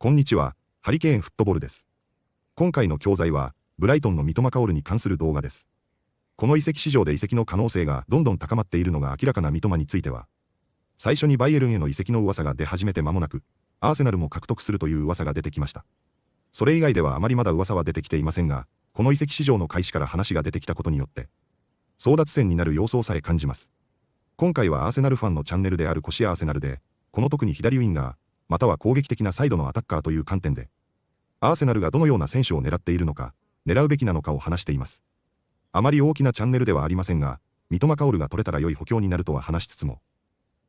こんにちは、ハリケーンフットボールです。今回の教材は、ブライトンの三笘薫に関する動画です。この移籍市場で移籍の可能性がどんどん高まっているのが明らかな三笘については、最初にバイエルンへの移籍の噂が出始めて間もなく、アーセナルも獲得するという噂が出てきました。それ以外ではあまりまだ噂は出てきていませんが、この移籍市場の開始から話が出てきたことによって、争奪戦になる様相さえ感じます。今回はアーセナルファンのチャンネルであるCossy Arsenalで、この特に左ウィンガー、または攻撃的なサイドのアタッカーという観点で、アーセナルがどのような選手を狙っているのか、狙うべきなのかを話しています。あまり大きなチャンネルではありませんが、三笘薫が取れたら良い補強になるとは話しつつも、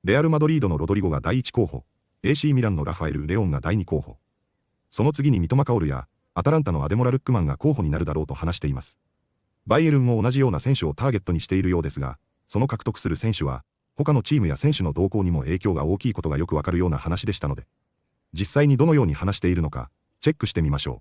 レアル・マドリードのロドリゴが第1候補、AC ミランのラファエル・レオンが第2候補。その次に三笘薫や、アタランタのアデモラ・ルックマンが候補になるだろうと話しています。バイエルンも同じような選手をターゲットにしているようですが、その獲得する選手は、他のチームや選手の動向にも影響が大きいことがよくわかるような話でしたので、実際にどのように話しているのか、チェックしてみましょ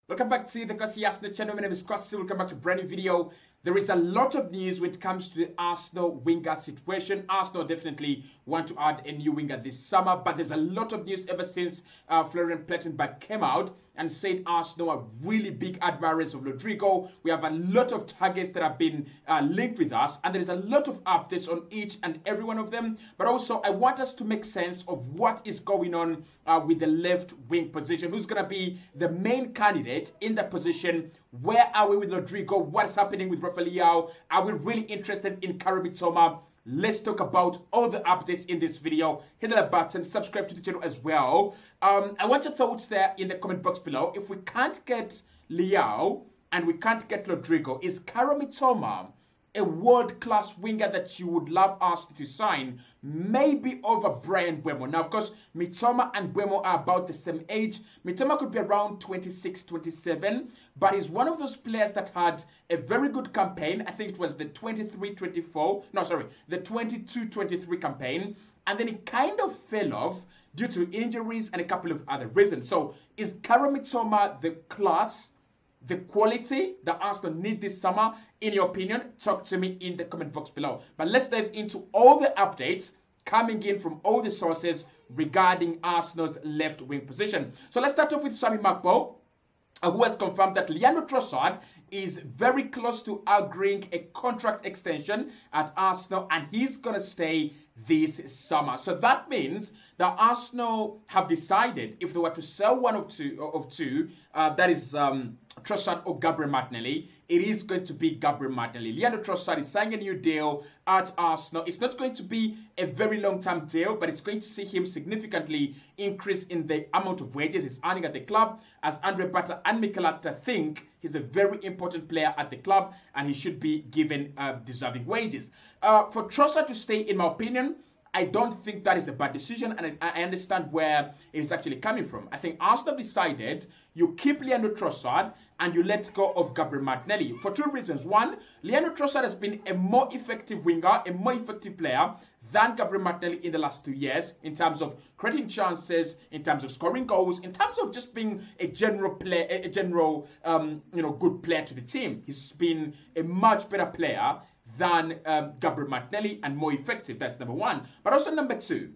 う。Welcome back to the Cossy Arsenal channel. My name is Cossy. Welcome back to a brand new video. There is a lot of news when it comes to the Arsenal winger situation. Arsenal definitely want to add a new winger this summer, but there's a lot of news ever since Florian Plettenberg came out and said Arsenal are really big admirers of Rodrigo. We have a lot of targets that have been linked with us, and there is a lot of updates on each and every one of them. But also, I want us to make sense of what is going on with the left wing position. Who's going to be the main candidate in that position? Where are we with Rodrigo? What's happening with Rafa Leao? Are we really interested in Kaoruu Mitoma? Let's talk about all the updates in this video. Hit that button, subscribe to the channel as well. I want your thoughts there in the comment box below. If we can't get Leao and we can't get Rodrigo, is Kaoruu Mitoma a world-class winger that you would love us to sign, maybe over Bryan Mbeumo? Now, of course, Mitoma and Mbeumo are about the same age. Mitoma could be around 26, 27, but he's one of those players that had a very good campaign. I think it was the 23-24, no, sorry, the 22-23 campaign, and then it kind of fell off due to injuries and a couple of other reasons. So, is Kaoruu Mitoma the class, the quality that Arsenal need this summer? In your opinion, talk to me in the comment box below. But let's dive into all the updates coming in from all the sources regarding Arsenal's left wing position. So let's start off with Sami Makpo, who has confirmed that Leandro Trossard is very close to agreeing a contract extension at Arsenal, and he's going to stay this summer. So that means that Arsenal have decided if they were to sell one of two, that is Trossard or Gabriel Martinelli, it is going to be Gabriel Martinelli. Leandro Trossard is signing a new deal at Arsenal. It's not going to be a very long-term deal, but it's going to see him significantly increase in the amount of wages he's earning at the club. As Andre Bata and Mikel Arteta think he's a very important player at the club, and he should be given deserving wages. For Trossard to stay, in my opinion, I don't think that is a bad decision, and I understand where it is actually coming from. I think Arsenal decided you keep Leandro Trossard and you let go of Gabriel Martinelli for two reasons. One, Leandro Trossard has been a more effective winger, a more effective player than Gabriel Martinelli in the last 2 years in terms of creating chances, in terms of scoring goals, in terms of just being a general player, a general good player to the team. He's been a much better player than Gabriel Martinelli and more effective. That's number one. But also number two,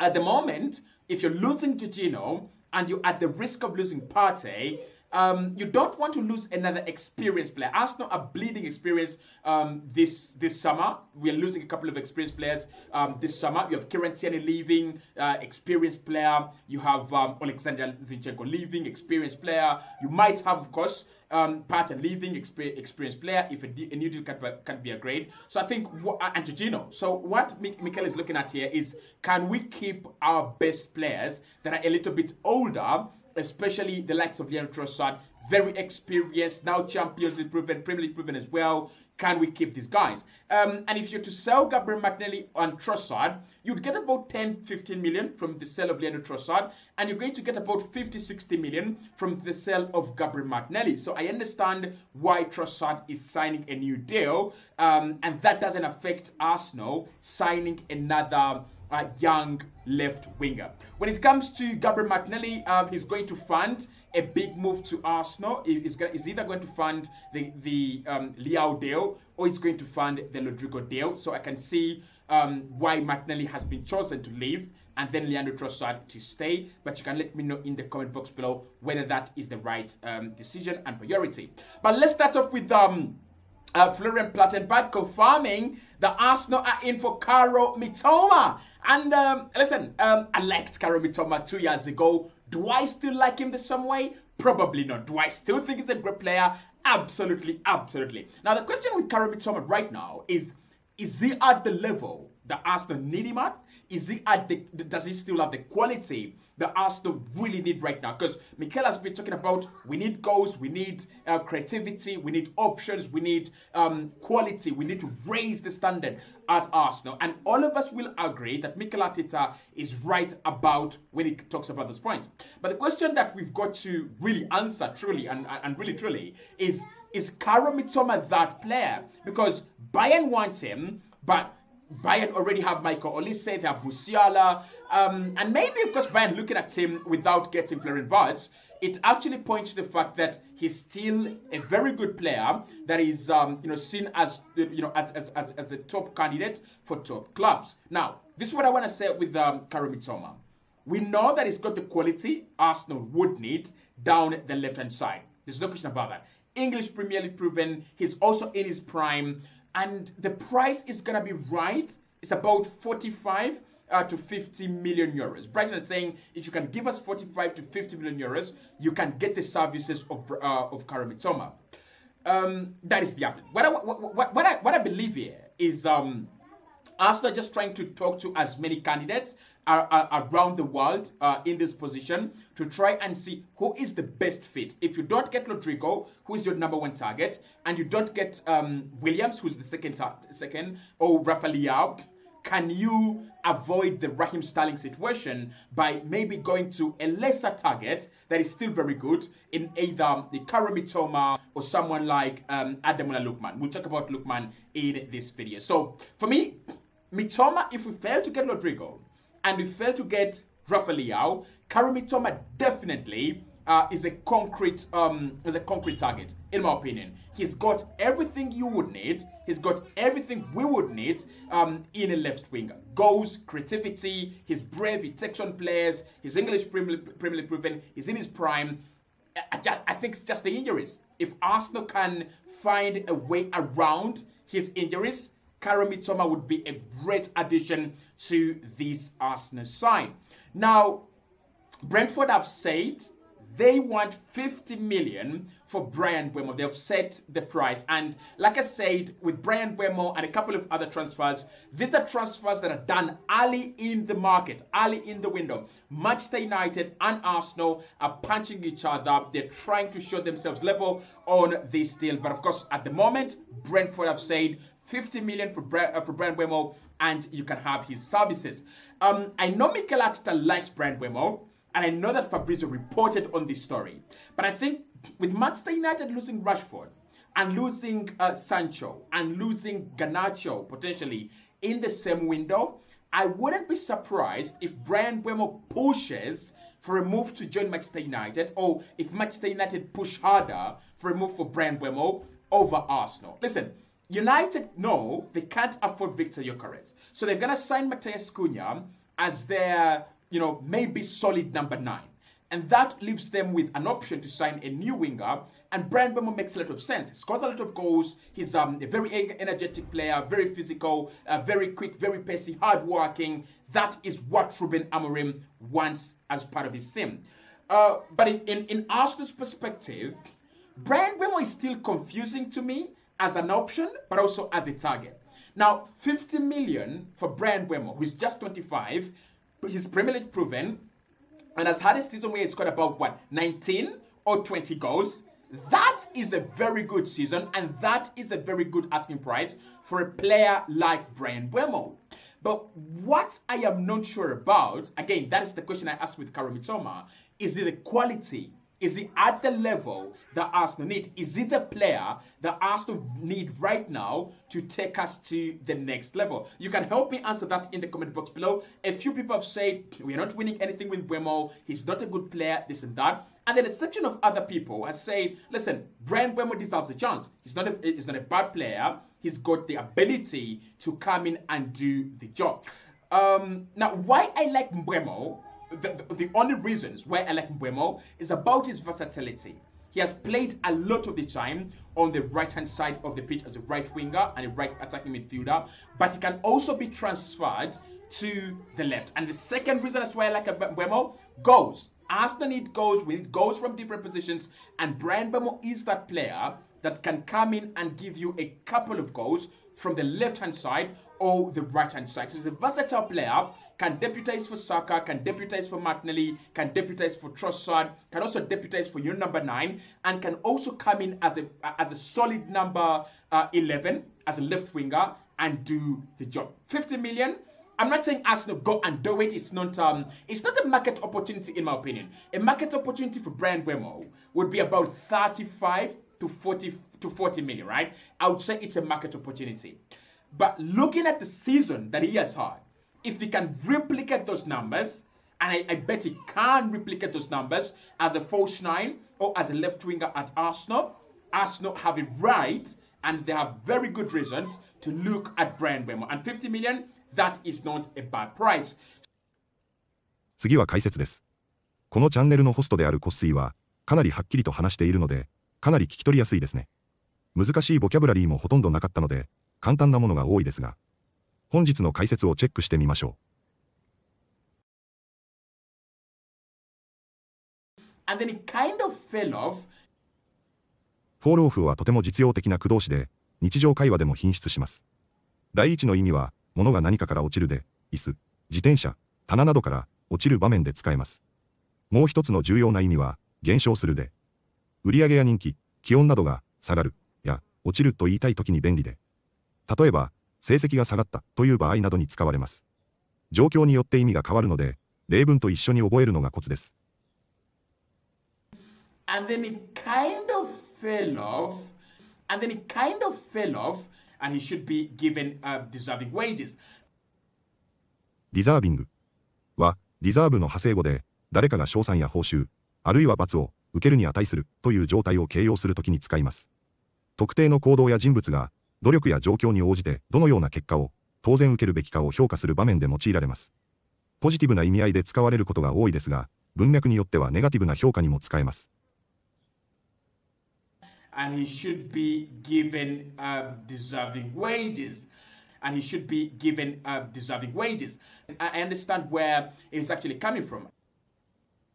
at the moment, if you're losing Jorginho and you're at the risk of losing Partey, you don't want to lose another experienced player. Arsenal are bleeding experience this summer. We are losing a couple of experienced players this summer. You have Kieran Tierney leaving, experienced player. You have Alexander Zinchenko leaving, experienced player. You might have, of course, Partey leaving, experienced player, if a new deal can be agreed. So I think, and Jorginho. So what Mikel is looking at here is, can we keep our best players that are a little bit older, especially the likes of Leandro Trossard, very experienced, now champions proven, Premier League proven as well. Can we keep these guys? And if you're to sell Gabriel Martinelli and Trossard, you'd get about 10-15 million from the sale of Leandro Trossard, and you're going to get about 50-60 million from the sale of Gabriel Martinelli. So I understand why Trossard is signing a new deal, and that doesn't affect Arsenal signing another young left winger. When it comes to Gabriel Martinelli, he's going to fund a big move to Arsenal. He's either going to fund the Leao deal or he's going to fund the Rodrigo deal. So I can see why Martinelli has been chosen to leave and then Leandro Trossard to stay. But you can let me know in the comment box below whether that is the right decision and priority. But let's start off with Florian Plettenberg confirming that Arsenal are in for Kaoruu Mitoma. And listen, I liked Kaoruu Mitoma 2 years ago. Do I still like him the same way? Probably not. Do I still think he's a great player? Absolutely, absolutely. Now, the question with Kaoruu Mitoma right now is he at the level that Arsenal need him at? Is he at the, does he still have the quality that Arsenal really need right now? Because Mikel has been talking about we need goals, we need creativity, we need options, we need quality, we need to raise the standard at Arsenal. And all of us will agree that Mikel Arteta is right about when he talks about those points. But the question that we've got to really answer truly and really truly is Kaoruu Mitoma that player? Because Bayern wants him, but Bayern already have Michael Olise, they have Musiala, and maybe, of course, Bayern looking at him without getting Florian Wirtz, it actually points to the fact that he's still a very good player that is, seen as, as a top candidate for top clubs. Now, this is what I want to say with Kaoruu Mitoma. We know that he's got the quality Arsenal would need down the left-hand side. There's no question about that. English Premier League proven, he's also in his prime. And the price is going to be right. It's about 45 to 50 million euros. Brighton is saying if you can give us 45 to 50 million euros, you can get the services of Kaoruu Mitoma. That is the update. What I believe here is Arsenal just trying to talk to as many candidates around the world in this position to try and see who is the best fit. If you don't get Rodrigo, who is your #1 target, and you don't get Williams, who's the second, or Rafa Leao, can you avoid the Raheem Sterling situation by maybe going to a lesser target that is still very good in either the Kaoruu Mitoma or someone like Ademola Lookman. We'll talk about Lookman in this video. So for me, Mitoma, if we fail to get Rodrigo and we fail to get Rafa Leao, Kaoruu Mitoma definitely is a concrete target, in my opinion. He's got everything you would need. He's got everything we would need in a left winger. Goals, creativity, he's brave, he takes on players, his English Premier League proven, he's in his prime. I think it's just the injuries. If Arsenal can find a way around his injuries, Kaoruu Mitoma would be a great addition to this Arsenal side. Now, Brentford have said they want 50 million for Bryan Mbeumo. They've set the price. And like I said, with Bryan Mbeumo and a couple of other transfers, these are transfers that are done early in the market, early in the window. Manchester United and Arsenal are punching each other. They're trying to show themselves level on this deal. But of course, at the moment, Brentford have said 50 million for Bryan Mbeumo, and you can have his services. I know Mikel Arteta likes Bryan Mbeumo, and I know that Fabrizio reported on this story. But I think with Manchester United losing Rashford and losing Sancho and losing Garnacho potentially in the same window, I wouldn't be surprised if Bryan Mbeumo pushes for a move to join Manchester United, or if Manchester United push harder for a move for Bryan Mbeumo over Arsenal. Listen, United know they can't afford Victor Gyökeres, so they're going to sign Matheus Cunha as their, maybe solid #9. And that leaves them with an option to sign a new winger. And Bryan Mbeumo makes a lot of sense. He scores a lot of goals. He's a very energetic player, very physical, very quick, very pacey, hard-working. That is what Ruben Amorim wants as part of his team. But in Arsenal's perspective, Bryan Mbeumo is still confusing to me as an option, but also as a target. Now, 50 million for Bryan Mbeumo, who's just 25, he's Premier League proven, and has had a season where he scored about, 19 or 20 goals. That is a very good season, and that is a very good asking price for a player like Bryan Mbeumo. But what I am not sure about, again, that is the question I asked with Kaoruu Mitoma, is it the quality? Is he at the level that Arsenal need? Is he the player that Arsenal need right now to take us to the next level? You can help me answer that in the comment box below. A few people have said, we are not winning anything with Mbeumo. He's not a good player, this and that. And then a section of other people are saying, listen, Brand Mbeumo deserves a chance. He's not a bad player. He's got the ability to come in and do the job. Now, why I like Mbeumo, the only reasons why I like Mbeumo is about his versatility. He has played a lot of the time on the right-hand side of the pitch as a right winger and a right attacking midfielder, but he can also be transferred to the left. And the second reason that's why I like Mbeumo, goals. Arsenal need goals. We need goals from different positions, and Brand Mbeumo is that player that can come in and give you a couple of goals from the left-hand side or the right-hand side. So he's a versatile player, can deputize for Saka, can deputize for Martinelli, can deputize for Trossard, can also deputize for your number 9, and can also come in as a solid number 11, as a left winger, and do the job. 50 million. I'm not saying Arsenal go and do it. It's not a market opportunity in my opinion. A market opportunity for Brand Mbeumo would be about 35 to 40 million, right? I would say it's a market opportunity. But looking at the season that he has had, if he can replicate those numbers, and I bet he can replicate those numbers as a false 9 or as a left winger at Arsenal, Arsenal have a right and they have very good reasons to look at Brand Mbeumo. And 50 million, that is not a bad price. 次は解説です。このチャンネルのホストであるコッシーは、かなりはっきりと話しているので、かなり聞き取りやすいですね。難しいボキャブラリーもほとんどなかったので、簡単なものが多いですが、本日の解説をチェックしてみましょう。And then it kind of fell off. フォールオフはとても実用的な駆動詞で、日常会話でも品質します。第一の意味は、物が何かから落ちるで、椅子、自転車、棚などから落ちる場面で使えます。もう一つの重要な意味は、減少するで、売上や人気、気温などが下がる、や落ちると言いたいときに便利で、例えば、成績が下がったという場合などに使われます。状況によって意味が変わるので、例文と一緒に覚えるのがコツです。And then it kind of fell off. And he should be given deserving wages. ディザービングは、ディザーブの派生語で、誰かが賞賛や報酬、あるいは罰を受けるに値するという状態を形容するときに使います。特定の行動や人物が、努力や状況に応じてどのような結果を当然受けるべきかを評価する場面で用いられます。ポジティブな意味合いで使われることが多いですが、文脈によってはネガティブな評価にも使えます。And he should be given deserving wages. I understand where it's actually coming from.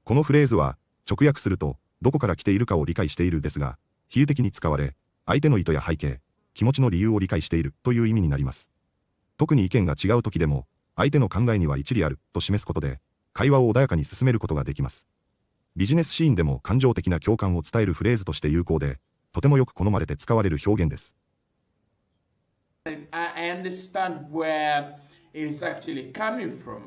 このフレーズは直訳するとどこから来ているかを理解しているですが、比喩的に使われ、相手の意図や背景、気持ちの理由を理解しているという意味になります。特に意見が違う時でも、相手の考えには一理あると示すことで、会話を穏やかに進めることができます。ビジネスシーンでも感情的な共感を伝えるフレーズとして有効で、とてもよく好まれて使われる表現です。I understand where it's actually coming from.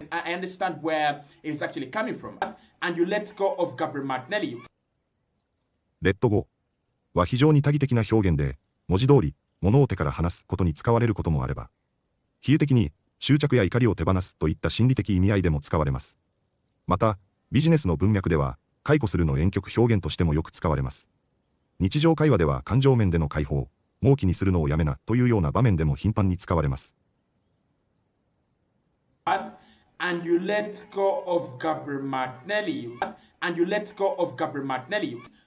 And you let go of Gabriel Martinelli. レッドゴーは非常に多義的な表現で、文字通り、物を手から離すことに使われることもあれば、比喩的に執着や怒りを手放すといった心理的意味合いでも使われます。また、ビジネスの文脈では、解雇するの婉曲表現としてもよく使われます。日常会話では感情面での解放、盲気にするのをやめなというような場面でも頻繁に使われます。And you let go of Gabriel Martinelli.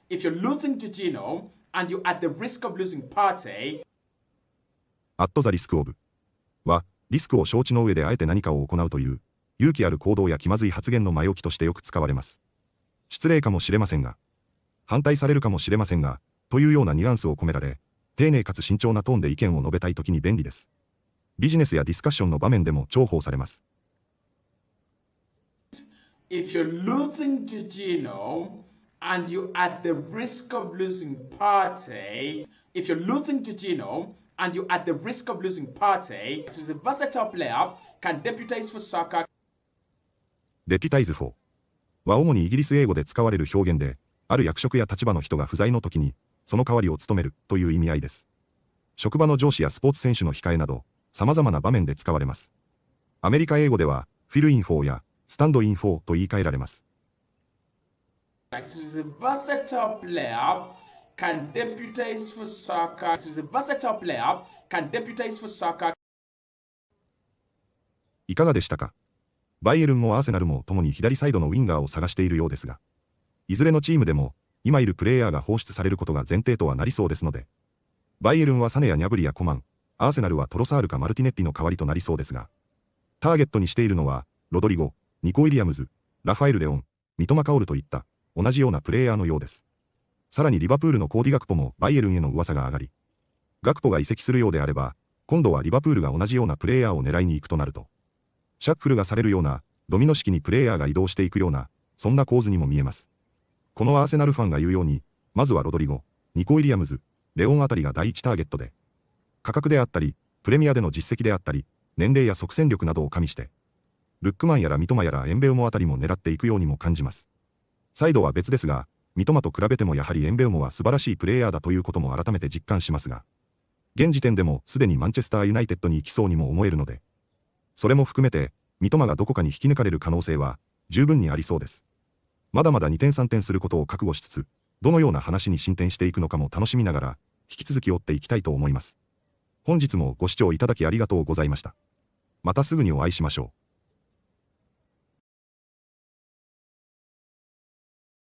If you're losing to Gino and you're at the risk of losing Partey. At the risk of は、リスクを承知の上であえて何かを行うという、勇気ある行動や気まずい発言の前置きとしてよく使われます。失礼かもしれませんが、反対されるかもしれませんが、というようなニュアンスを込められ、丁寧かつ慎重なトーンで意見を述べたいときに便利です。ビジネスやディスカッションの場面でも重宝されます。If you're losing to Gino and you're at the risk of losing Partey, he's a versatile player, can deputize for Saka. Deputize for は主にイギリス英語で使われる表現で、ある役職や立場の人が不在の時に、その代わりを務めるという意味合いです。職場の上司やスポーツ選手の控えなど、様々な場面で使われます。アメリカ英語では、フィルインフォーやスタンドインフォーと言い換えられます。He's a versatile player, can deputize for soccer. He's a versatile player, can deputize for soccer. いかがでしたか？バイエルンもアーセナルも共に左サイドのウィンガーを探しているようですが、いずれのチームでも今いるプレイヤーが放出されることが前提とはなりそうですので、バイエルンはサネやニャブリやコマン、アーセナルはトロサールかマルティネッリの代わりとなりそうですが、ターゲットにしているのはロドリゴ、ニコ・ウィリアムズ、ラファエル・レオン、三笘薫といった同じようなプレイヤーのようです。さらにリバプールのコーディ・ガクポもバイエルンへの噂が上がり、ガクポが移籍するようであれば、今度はリバプールが同じようなプレイヤーを狙いに行くとなると、シャッフルがされるようなドミノ式にプレイヤーが移動していくような、そんな構図にも見えます。このアーセナルファンが言うように、まずはロドリゴ、ニコ・ウィリアムズ、レオンあたりが第一ターゲットで、価格であったり、プレミアでの実績であったり、年齢や即戦力などを加味して、ルックマンやら三笘やらエンベウモあたりも狙っていくようにも感じます。サイドは別ですが、三笘と比べてもやはりエンベウモは素晴らしいプレイヤーだということも改めて実感しますが、現時点でもすでにマンチェスターユナイテッドに行きそうにも思えるので、それも含めて、三笘がどこかに引き抜かれる可能性は十分にありそうです。まだまだ2点3点することを覚悟しつつ、どのような話に進展していくのかも楽しみながら、引き続き追っていきたいと思います。本日もご視聴いただきありがとうございました。またすぐにお会いしましょう。